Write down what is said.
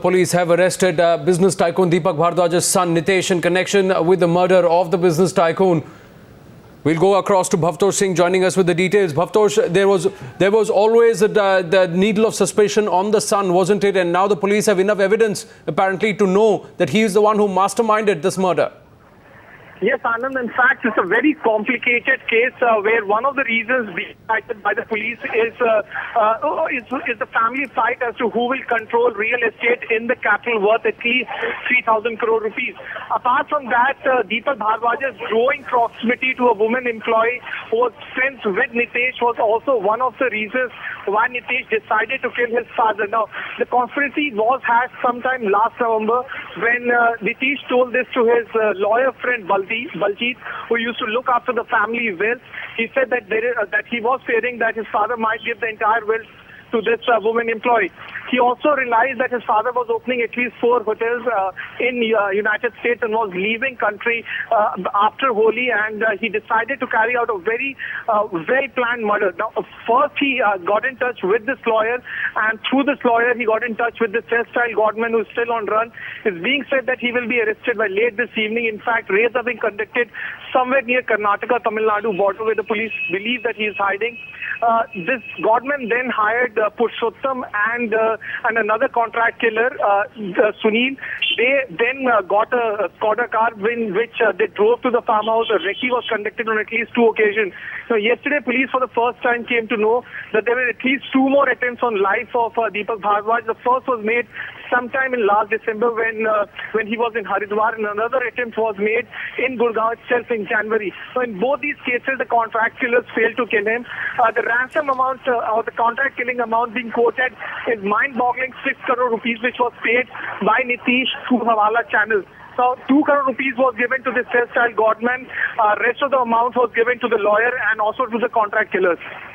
Police have arrested business tycoon Deepak Bhardwaj's son Nitesh in connection with the murder of the business tycoon. We'll go across to Bhavtosh Singh joining us with the details. Bhavtosh, there was always the needle of suspicion on the son, wasn't it? And now the police have enough evidence apparently to know that he is the one who masterminded this murder. Yes, Anand. In fact, it's a very complicated case where one of the reasons being cited by the police is the family fight as to who will control real estate in the capital worth at least 3,000 crore rupees. Apart from that, Deepak Bhardwaj's growing proximity to a woman employee who was friends with Nitesh was also one of the reasons why Nitesh decided to kill his father. Now, the conspiracy was hatched sometime last November when Nitesh told this to his lawyer friend Baljeet, who used to look after the family wealth. He said that that he was fearing that his father might give the entire wealth to this woman employee. He also realized that his father was opening at least 4 hotels in United States and was leaving country after Holi, and he decided to carry out a very well-planned murder. Now, first he got in touch with this lawyer, and through this lawyer he got in touch with this hairstyle godman who is still on run. It's being said that he will be arrested by late this evening. In fact, raids are being conducted somewhere near Karnataka, Tamil Nadu border where the police believe that he is hiding. This godman then hired Purushottam and another contract killer, Sunil. They then got a Skoda car in which they drove to the farmhouse. A recce was conducted on at least 2 occasions. So yesterday, police for the first time came to know that there were at least 2 more attempts on life of Deepak Bhardwaj. The first was made sometime in last December when he was in Haridwar, and another attempt was made in Gurgaon itself in January. So in both these cases, the contract killers failed to kill him. The ransom amount or the contract killing amount being quoted is mind-boggling 6 crore rupees, which was paid by Nitesh through Hawala channel. So 2 crore rupees was given to this hairstyle godman. Rest of the amount was given to the lawyer and also to the contract killers.